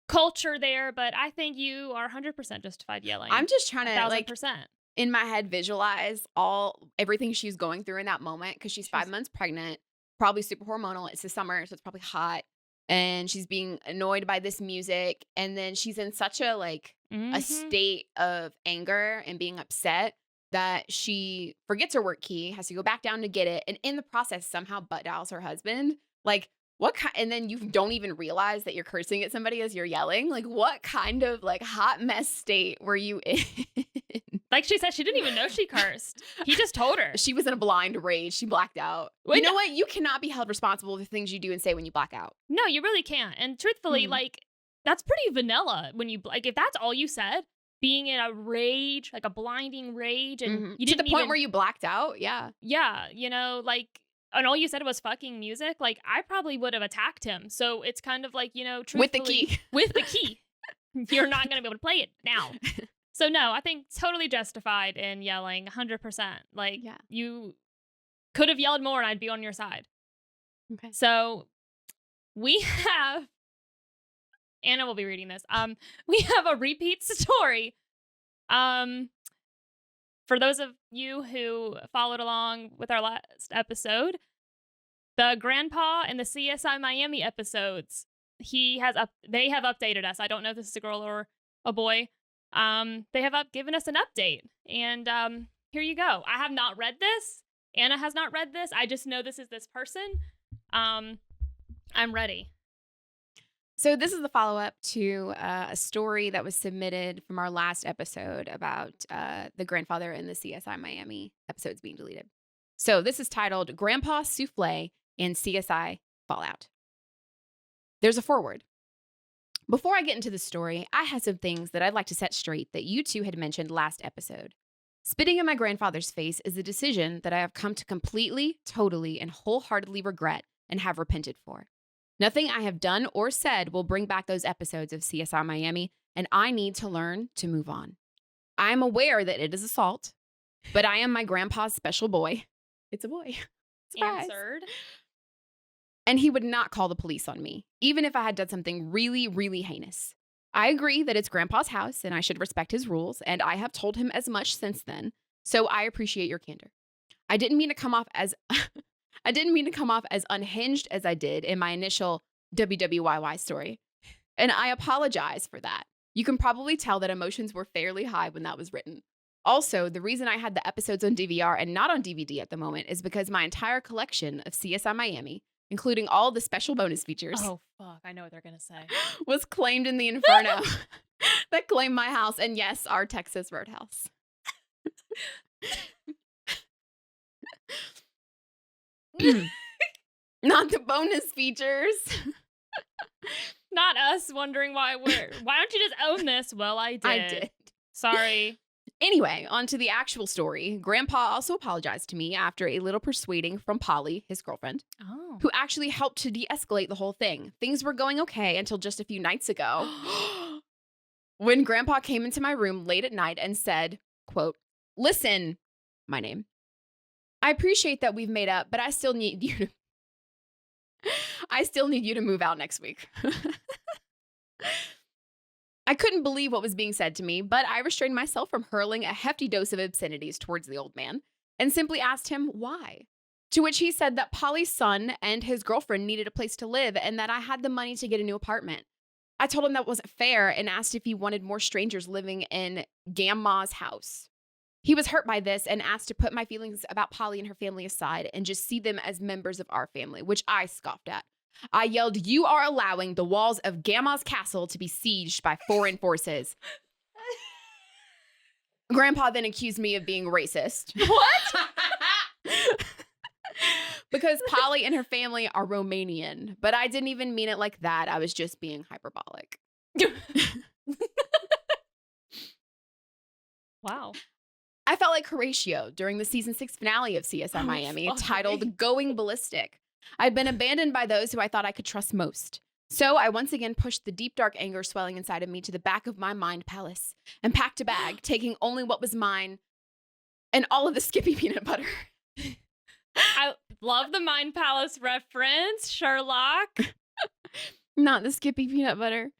culture there, but I think you are 100% justified yelling. I'm just trying to, 1,000%. In my head, visualize everything she's going through in that moment because she's 5 months pregnant, probably super hormonal. It's the summer, so it's probably hot, and she's being annoyed by this music, and then she's in such a a state of anger and being upset that she forgets her work key, has to go back down to get it, and in the process somehow butt dials her husband. Like, what kind? And then you don't even realize that you're cursing at somebody as you're yelling. Like, what kind of hot mess state were you in? Like she said, she didn't even know she cursed. He just told her. She was in a blind rage. She blacked out. You know what? You cannot be held responsible for the things you do and say when you black out. No, you really can't. And truthfully, that's pretty vanilla when you, if that's all you said, being in a rage, like a blinding rage, and you didn't to the point where you blacked out. Yeah. Yeah. And all you said was fucking music. Like, I probably would have attacked him. So it's kind of like, truthfully. With the key. With the key. You're not going to be able to play it now. So no, I think totally justified in yelling 100%. Like, you could have yelled more and I'd be on your side. Okay. So we have, Anna will be reading this. We have a repeat story. For those of you who followed along with our last episode, the grandpa in the CSI Miami episodes, they have updated us. I don't know if this is a girl or a boy. They have given us an update, and here you go. I have not read this. Anna has not read this. I just know this is this person. I'm ready. So this is the follow-up to a story that was submitted from our last episode about the grandfather in the CSI Miami episodes being deleted. So this is titled Grandpa Souffle and CSI Fallout. There's a foreword. Before I get into the story, I have some things that I'd like to set straight that you two had mentioned last episode. Spitting in my grandfather's face is a decision that I have come to completely, totally, and wholeheartedly regret and have repented for. Nothing I have done or said will bring back those episodes of CSI Miami, and I need to learn to move on. I am aware that it is assault, but I am my grandpa's special boy. It's a boy. Surprise. Answered. And he would not call the police on me, even if I had done something really, really heinous. I agree that it's Grandpa's house and I should respect his rules, and I have told him as much since then, so I appreciate your candor. I didn't mean to come off as unhinged as I did in my initial WWYY story, and I apologize for that. You can probably tell that emotions were fairly high when that was written. Also, the reason I had the episodes on DVR and not on DVD at the moment is because my entire collection of CSI Miami, including all the special bonus features. Oh, fuck. I know what they're going to say. Was claimed in the inferno that claimed my house. And yes, our Texas Roadhouse. Not the bonus features. Not us wondering why don't you just own this? Well, I did. I did. Sorry. Anyway, on to the actual story. Grandpa also apologized to me after a little persuading from Polly, his girlfriend, who actually helped to de-escalate the whole thing. Things were going okay until just a few nights ago when Grandpa came into my room late at night and said, quote, "Listen, my name. I appreciate that we've made up, but I still need you to move out next week." I couldn't believe what was being said to me, but I restrained myself from hurling a hefty dose of obscenities towards the old man and simply asked him why. To which he said that Polly's son and his girlfriend needed a place to live and that I had the money to get a new apartment. I told him that wasn't fair and asked if he wanted more strangers living in Grandma's house. He was hurt by this and asked to put my feelings about Polly and her family aside and just see them as members of our family, which I scoffed at. I yelled, "You are allowing the walls of Grandma's castle to be sieged by foreign forces." Grandpa then accused me of being racist. What? Because Polly and her family are Romanian, but I didn't even mean it like that. I was just being hyperbolic. Wow. I felt like Horatio during the season 6 finale of CSI Miami, titled Going Ballistic. I'd been abandoned by those who I thought I could trust most. So I once again pushed the deep, dark anger swelling inside of me to the back of my mind palace and packed a bag, taking only what was mine and all of the Skippy peanut butter. I love the Mind Palace reference, Sherlock. Not the Skippy peanut butter.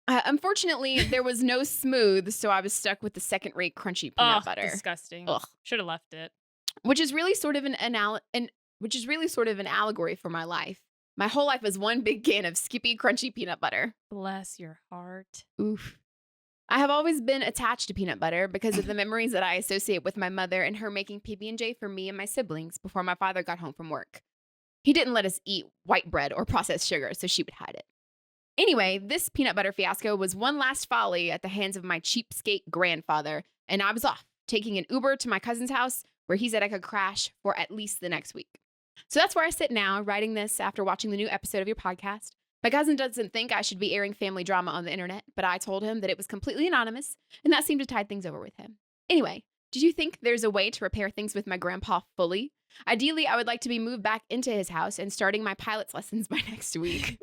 Unfortunately, there was no smooth, so I was stuck with the second-rate crunchy peanut butter. Disgusting. Should have left it. Which is really sort of an allegory for my life. My whole life was one big can of Skippy crunchy peanut butter. Bless your heart. Oof. I have always been attached to peanut butter because of the memories that I associate with my mother and her making PB&J for me and my siblings before my father got home from work. He didn't let us eat white bread or processed sugar, so she would hide it. Anyway, this peanut butter fiasco was one last folly at the hands of my cheapskate grandfather, and I was off, taking an Uber to my cousin's house where he said I could crash for at least the next week. So that's where I sit now, writing this after watching the new episode of your podcast. My cousin doesn't think I should be airing family drama on the internet, but I told him that it was completely anonymous, and that seemed to tide things over with him. Anyway, did you think there's a way to repair things with my grandpa fully? Ideally, I would like to be moved back into his house and starting my pilot's lessons by next week.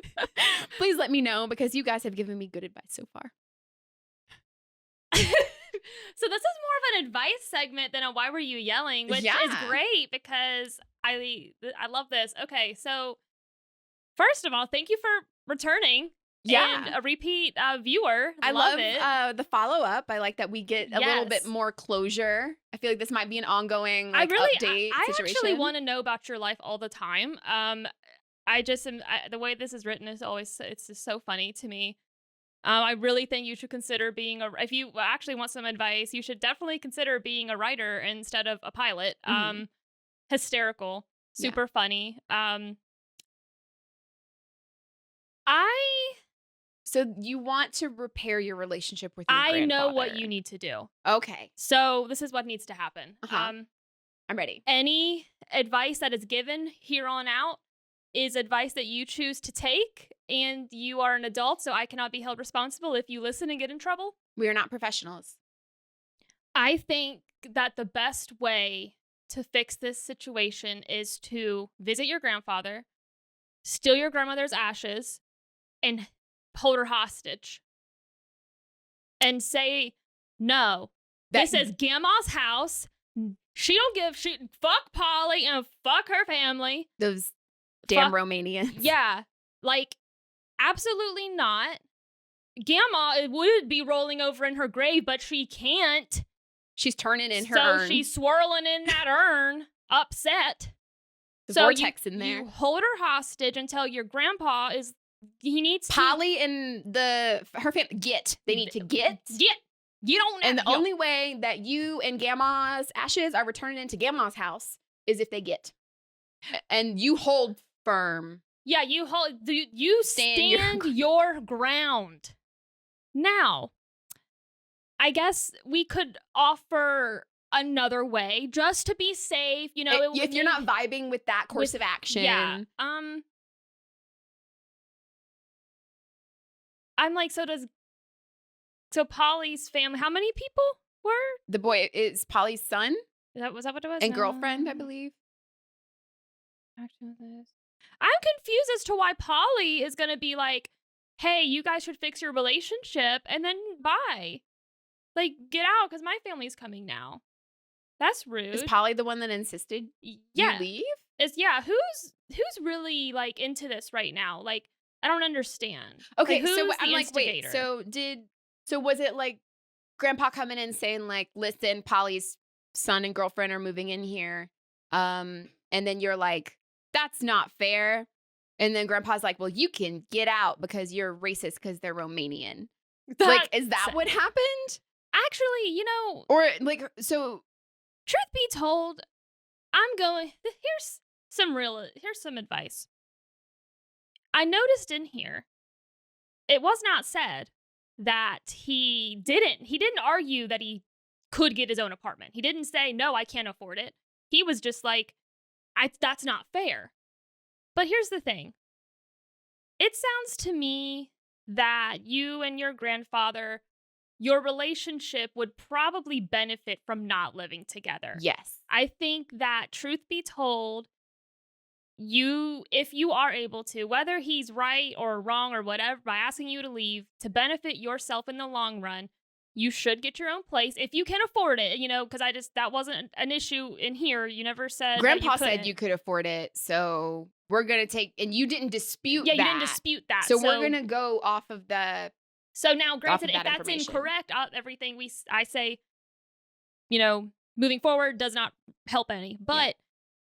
Please let me know because you guys have given me good advice so far. So this is more of an advice segment than a why were you yelling, which is great because I love this. Okay, so first of all, thank you for returning. Yeah. And a repeat viewer. I love it. The follow-up. I like that we get a little bit more closure. I feel like this might be an ongoing update situation. I actually want to know about your life all the time. I just am, the way this is written is always, it's just so funny to me. I really think you should consider being if you actually want some advice, you should definitely consider being a writer instead of a pilot. Hysterical, super funny. So you want to repair your relationship with your I know what grandfather. you need to do. Okay. So this is what needs to happen. I'm ready. Any advice that is given here on out is advice that you choose to take, and you are an adult, so I cannot be held responsible if you listen and get in trouble. We are not professionals. I think that the best way to fix this situation is to visit your grandfather, steal your grandmother's ashes, and hold her hostage. And say, no, this is Grandma's house. She don't give shit. Fuck Polly and fuck her family. Those damn Romanians. Yeah. Like, absolutely not. Grandma would be rolling over in her grave, but she can't. She's turning in her urn. So she's swirling in that urn, upset. The vortex in there. You hold her hostage until your grandpa is, he needs Polly and her family they need to get. You don't know. And the only way that you and Grandma's ashes are returning into Grandma's house is if they get. And you hold firm. Yeah, you stand your ground. Now, I guess we could offer another way just to be safe. You know, if you're not vibing with that course of action. Yeah. I'm like, so Polly's family, how many people were? The boy is Polly's son. Was that what it was? And girlfriend, I believe. I'm confused as to why Polly is going to be like, hey, you guys should fix your relationship and then bye. Like, get out because my family's coming now. That's rude. Is Polly the one that insisted you leave? Who's really like into this right now? Like, I don't understand. Okay, like, so I'm like, wait, so was it like Grandpa coming in saying like, listen, Polly's son and girlfriend are moving in here, and then you're like, that's not fair, and then Grandpa's like, well, you can get out because you're racist because they're Romanian. Like, is that what happened? Actually, or like, so. Truth be told, here's some advice. I noticed in here, it was not said that he didn't argue that he could get his own apartment. He didn't say, no, I can't afford it. He was just like, that's not fair. But here's the thing. It sounds to me that you and your grandfather, your relationship would probably benefit from not living together. Yes. I think that, truth be told, if you are able to, whether he's right or wrong or whatever, by asking you to leave to benefit yourself in the long run, you should get your own place if you can afford it, because that wasn't an issue in here. You never said Grandpa said you could afford it, so we're going to and you didn't dispute that. Yeah, you didn't dispute that. So we're going to go off of the... So now, granted, if that's incorrect, everything I say, moving forward does not help any. But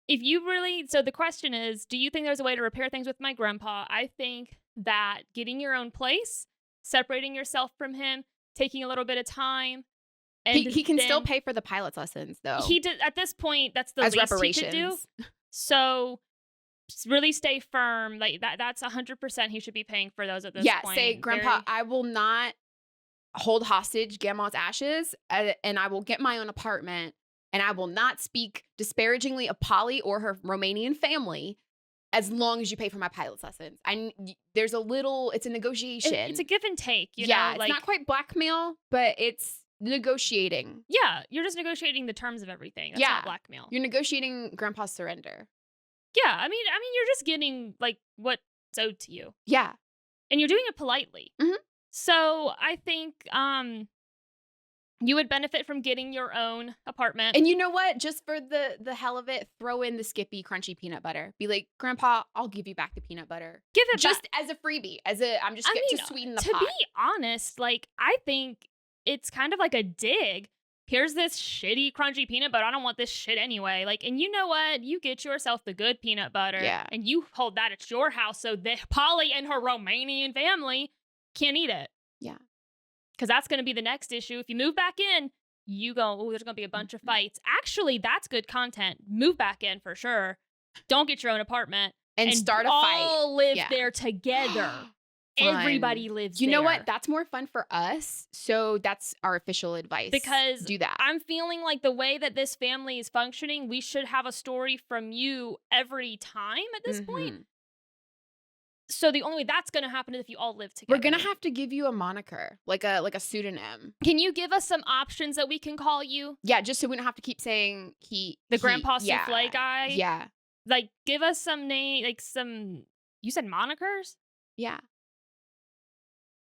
if you really, so the question is, do you think there's a way to repair things with my grandpa? I think that getting your own place, separating yourself from him, taking a little bit of time. And he can still pay for the pilot's lessons, though. He did, at this point, that's the least he could do. So really stay firm. Like that's 100% he should be paying for those at this point. Yeah, say, Grandpa, I will not hold hostage Grandma's ashes, and I will get my own apartment, and I will not speak disparagingly of Polly or her Romanian family as long as you pay for my pilot's lessons. There's it's a negotiation. It's a give and take. It's not quite blackmail, but it's negotiating. Yeah, you're just negotiating the terms of everything. That's not blackmail. You're negotiating Grandpa's surrender. Yeah, I mean, you're just getting like what's owed to you. Yeah, and you're doing it politely. Mm-hmm. So I think you would benefit from getting your own apartment. And you know what? Just for the hell of it, throw in the Skippy crunchy peanut butter. Be like, Grandpa, I'll give you back the peanut butter. Give it just back. As a freebie. I'm just getting to sweeten the pot. To be honest, like I think it's kind of like a dig. Here's this shitty crunchy peanut butter. I don't want this shit anyway. Like, and you know what? You get yourself the good peanut butter. Yeah. And you hold that at your house so that Polly and her Romanian family can't eat it. Yeah. Because that's going to be the next issue. If you move back in, there's going to be a bunch of fights. Actually, that's good content. Move back in for sure. Don't get your own apartment. And start a fight. All live there together. everybody lives You know there. what? That's more fun for us. So that's our official advice. Because do that. I'm feeling like the way that this family is functioning, we should have a story from you every time at this point. So the only way that's going to happen is if you all live together. We're going to have to give you a moniker, like a pseudonym. Can you give us some options that we can call you? Yeah, just so we don't have to keep saying Grandpa Souffle guy? Yeah. Like, give us some name, like some, you said monikers? Yeah.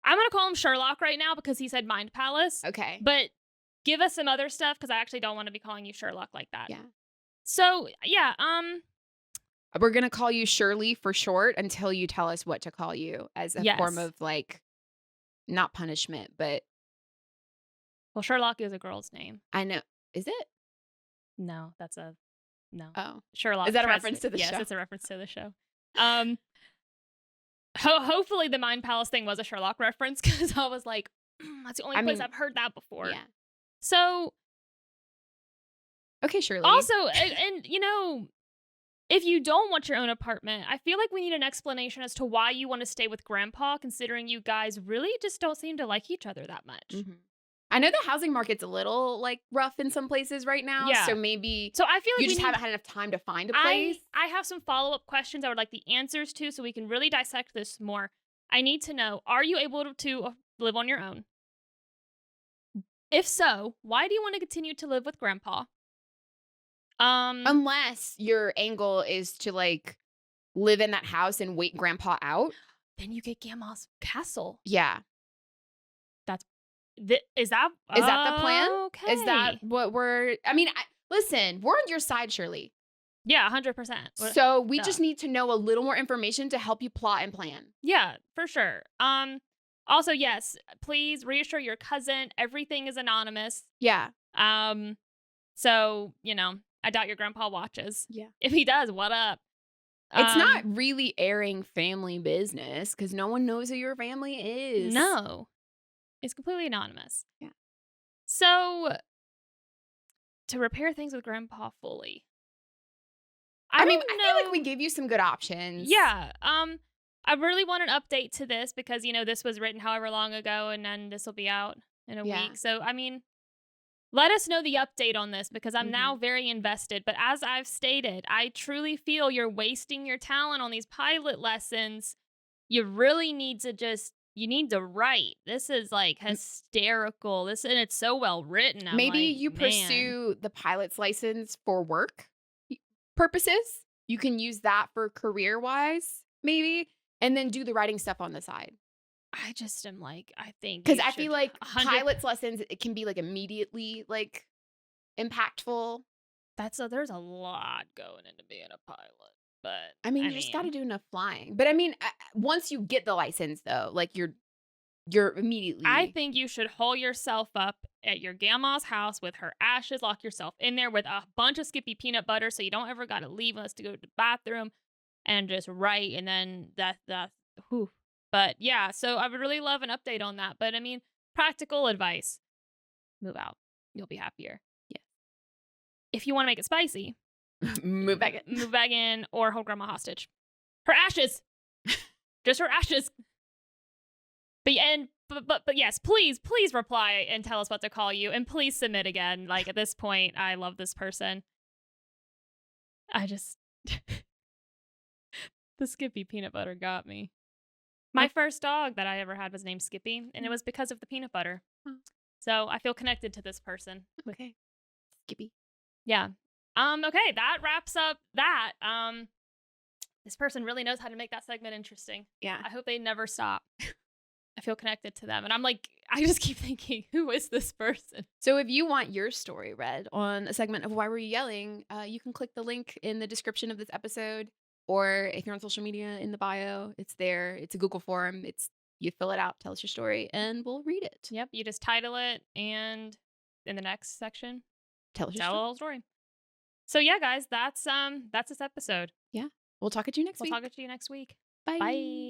I'm going to call him Sherlock right now because he said Mind Palace. Okay. But give us some other stuff because I actually don't want to be calling you Sherlock like that. Yeah. So, yeah, we're going to call you Shirley for short until you tell us what to call you as a form of, like, not punishment, but. Well, Sherlock is a girl's name. I know. Is it? No, that's a. No. Oh. Sherlock. Is that a reference to the show? Yes, it's a reference to the show. Hopefully the Mind Palace thing was a Sherlock reference because I was like, that's the only place I've heard that before. Yeah. So. Okay, Shirley. Also, and you know, if you don't want your own apartment, I feel like we need an explanation as to why you want to stay with Grandpa, considering you guys really just don't seem to like each other that much. Mm-hmm. I know the housing market's a little, like, rough in some places right now. Yeah. So maybe I feel like you just haven't had enough time to find a place. I have some follow-up questions I would like the answers to so we can really dissect this more. I need to know, are you able to live on your own? If so, why do you want to continue to live with Grandpa? Unless your angle is to, like, live in that house and wait Grandpa out. Then you get Grandma's castle. Yeah. Is that the plan? Okay. Is that what listen, we're on your side, Shirley. Yeah, 100%. So we just need to know a little more information to help you plot and plan. Yeah, for sure. Also, yes, please reassure your cousin everything is anonymous. Yeah. So, you know, I doubt your grandpa watches. Yeah. If he does, what up? It's not really airing family business because no one knows who your family is. No. It's completely anonymous. Yeah. So, to repair things with Grandpa fully. I feel like we gave you some good options. Yeah. I really want an update to this because, you know, this was written however long ago and then this will be out in a week. So, I mean, let us know the update on this because I'm now very invested. But as I've stated, I truly feel you're wasting your talent on these pilot lessons. You really need to you need to write. This is like hysterical. And it's so well written. Maybe you pursue the pilot's license for work purposes. You can use that for career-wise, maybe, and then do the writing stuff on the side. I just am like, I think because I feel like pilot's lessons, it can be like immediately like impactful. There's a lot going into being a pilot. But I mean, you just got to do enough flying. But I mean, once you get the license, though, like you're immediately. I think you should hole yourself up at your grandma's house with her ashes. Lock yourself in there with a bunch of Skippy peanut butter, so you don't ever got to leave us to go to the bathroom, and just write. And then that's whew. But yeah, so I would really love an update on that. But I mean, practical advice: move out. You'll be happier. Yeah. If you want to make it spicy. Move back in or hold grandma hostage. Her ashes. Just her ashes. But yes, please reply and tell us what to call you. And please submit again. Like at this point, I love this person. The Skippy peanut butter got me. My first dog that I ever had was named Skippy, and it was because of the peanut butter. So I feel connected to this person. Okay. Skippy. Yeah. Okay, that wraps up that. This person really knows how to make that segment interesting. Yeah. I hope they never stop. I feel connected to them. And I'm like, I just keep thinking, who is this person? So if you want your story read on a segment of Why Were You Yelling, you can click the link in the description of this episode. Or if you're on social media, in the bio, it's there. It's a Google form. You fill it out, tell us your story, and we'll read it. Yep, you just title it, and in the next section, tell a whole story. So yeah, guys, that's this episode. Yeah. We'll talk at you next week. We'll talk at you next week. Bye. Bye.